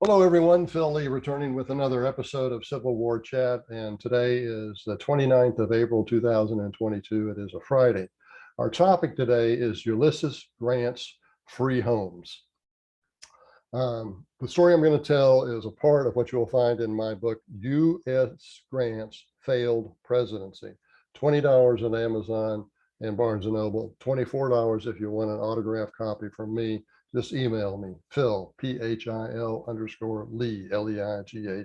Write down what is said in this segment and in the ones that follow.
Hello, everyone. Phil Lee returning with another episode of Civil War Chat. And today is the 29th of April, 2022. It is a Friday. Our topic today is Ulysses Grant's Free Homes. The story I'm going to tell is a part of what you'll find in my book, U.S. Grant's Failed Presidency. $20 on Amazon and Barnes & Noble, $24 if you want an autographed copy from me. Just email me, Phil, Phil_Lee, Leigh,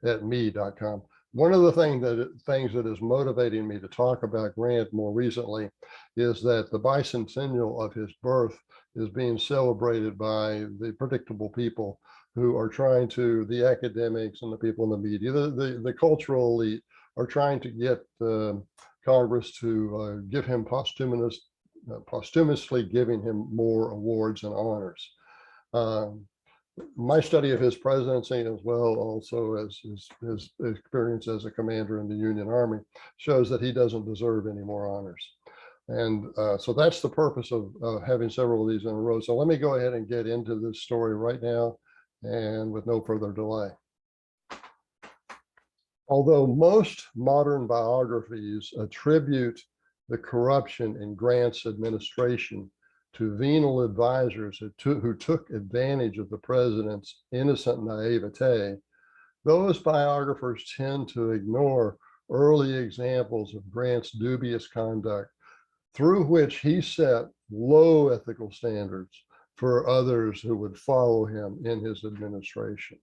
at me.com. One of the things that is motivating me to talk about Grant more recently is that the bicentennial of his birth is being celebrated by the predictable people who are trying to, the academics and the people in the media, the cultural elite are trying to get Congress to give him posthumously giving him more awards and honors. My study of his presidency, as well also as his experience as a commander in the Union Army, shows that he doesn't deserve any more honors. And so that's the purpose of having several of these in a row. So let me go ahead and get into this story right now and with no further delay. Although most modern biographies attribute the corruption in Grant's administration to venal advisors who took advantage of the president's innocent naivete, those biographers tend to ignore early examples of Grant's dubious conduct, through which he set low ethical standards for others who would follow him in his administration.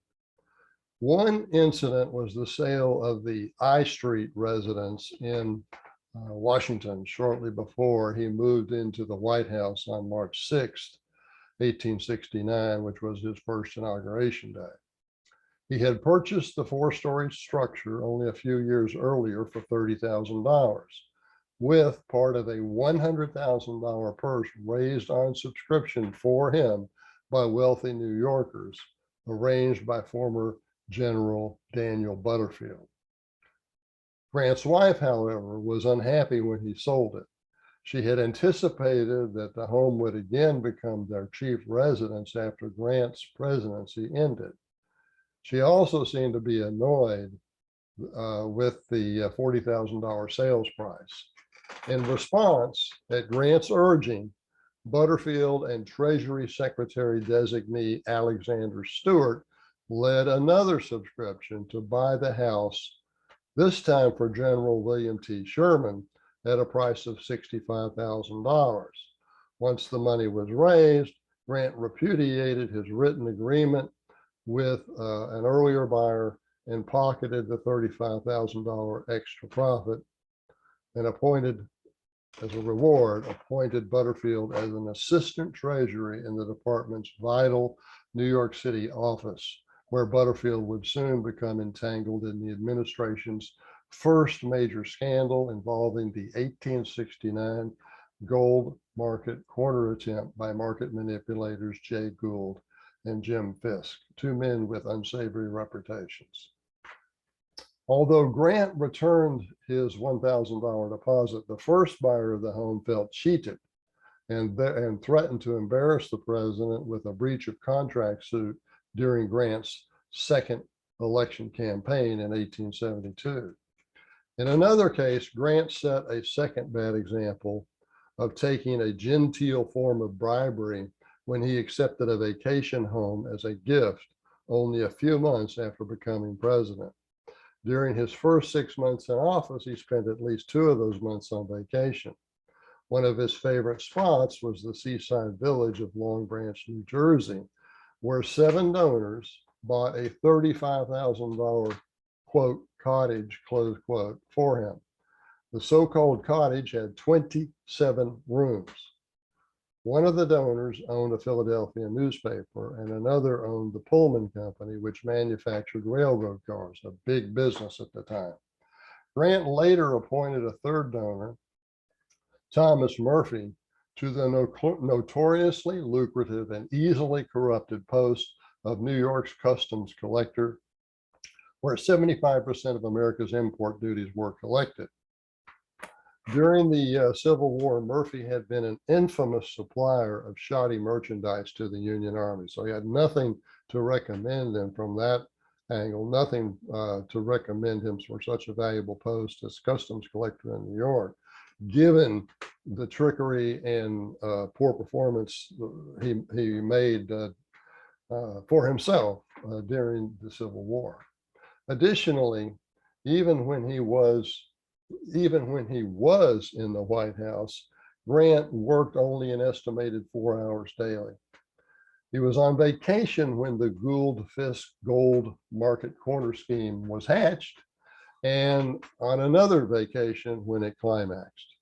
One incident was the sale of the I Street residence in Washington shortly before he moved into the White House on March 6th, 1869, which was his first inauguration day. He had purchased the four-story structure only a few years earlier for $30,000, with part of a $100,000 purse raised on subscription for him by wealthy New Yorkers, arranged by former General Daniel Butterfield. Grant's wife, however, was unhappy when he sold it. She had anticipated that the home would again become their chief residence after Grant's presidency ended. She also seemed to be annoyed with the $40,000 sales price. In response, at Grant's urging, Butterfield and Treasury Secretary designee Alexander Stewart led another subscription to buy the house, this time for General William T. Sherman, at a price of $65,000. Once the money was raised, Grant repudiated his written agreement with an earlier buyer and pocketed the $35,000 extra profit, and appointed, as a reward, appointed Butterfield as an assistant treasury in the department's vital New York City office, where Butterfield would soon become entangled in the administration's first major scandal involving the 1869 gold market corner attempt by market manipulators Jay Gould and Jim Fisk, two men with unsavory reputations. Although Grant returned his $1,000 deposit, the first buyer of the home felt cheated and threatened to embarrass the president with a breach of contract suit during Grant's second election campaign in 1872. In another case, Grant set a second bad example of taking a genteel form of bribery when he accepted a vacation home as a gift only a few months after becoming president. During his first 6 months in office, he spent at least 2 of those months on vacation. One of his favorite spots was the seaside village of Long Branch, New Jersey, where 7 donors bought a $35,000 quote cottage, close quote, for him. The so-called cottage had 27 rooms. One of the donors owned a Philadelphia newspaper, and another owned the Pullman Company, which manufactured railroad cars, a big business at the time. Grant later appointed a third donor, Thomas Murphy, to the notoriously lucrative and easily corrupted post of New York's customs collector, where 75% of America's import duties were collected. During the Civil War, Murphy had been an infamous supplier of shoddy merchandise to the Union Army. So he had nothing to recommend him from that angle, nothing to recommend him for such a valuable post as customs collector in New York, given the trickery and poor performance he made for himself during the Civil War. Additionally, even when he was in the White House, Grant worked only an estimated 4 hours daily. He was on vacation when the Gould-Fisk gold market corner scheme was hatched, and on another vacation when it climaxed.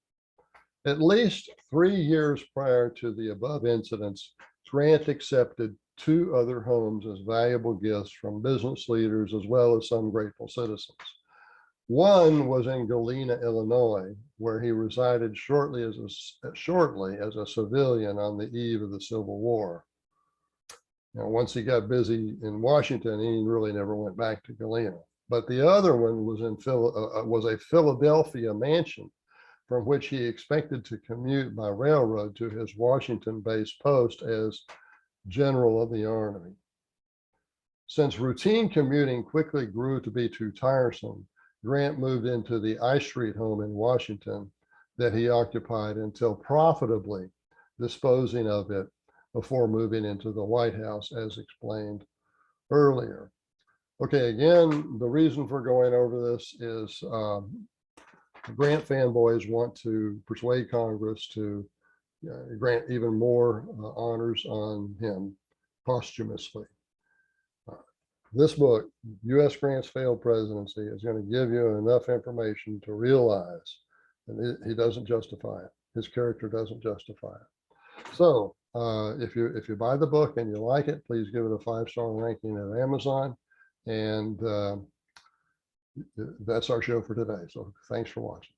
At least 3 years prior to the above incidents, Grant accepted 2 other homes as valuable gifts from business leaders as well as some grateful citizens. One was in Galena, Illinois, where he resided shortly as a civilian on the eve of the Civil War. Now, once he got busy in Washington, he really never went back to Galena. But the other one was a Philadelphia mansion from which he expected to commute by railroad to his Washington-based post as General of the Army. Since routine commuting quickly grew to be too tiresome, Grant moved into the I Street home in Washington that he occupied until profitably disposing of it before moving into the White House, as explained earlier. Okay, again, the reason for going over this is Grant fanboys want to persuade Congress to grant even more honors on him posthumously. This book, U.S. Grant's Failed Presidency, is going to give you enough information to realize that he doesn't justify it. His character doesn't justify it. So if you buy the book and you like it, please give it a 5-star ranking at Amazon. And that's our show for today. So thanks for watching.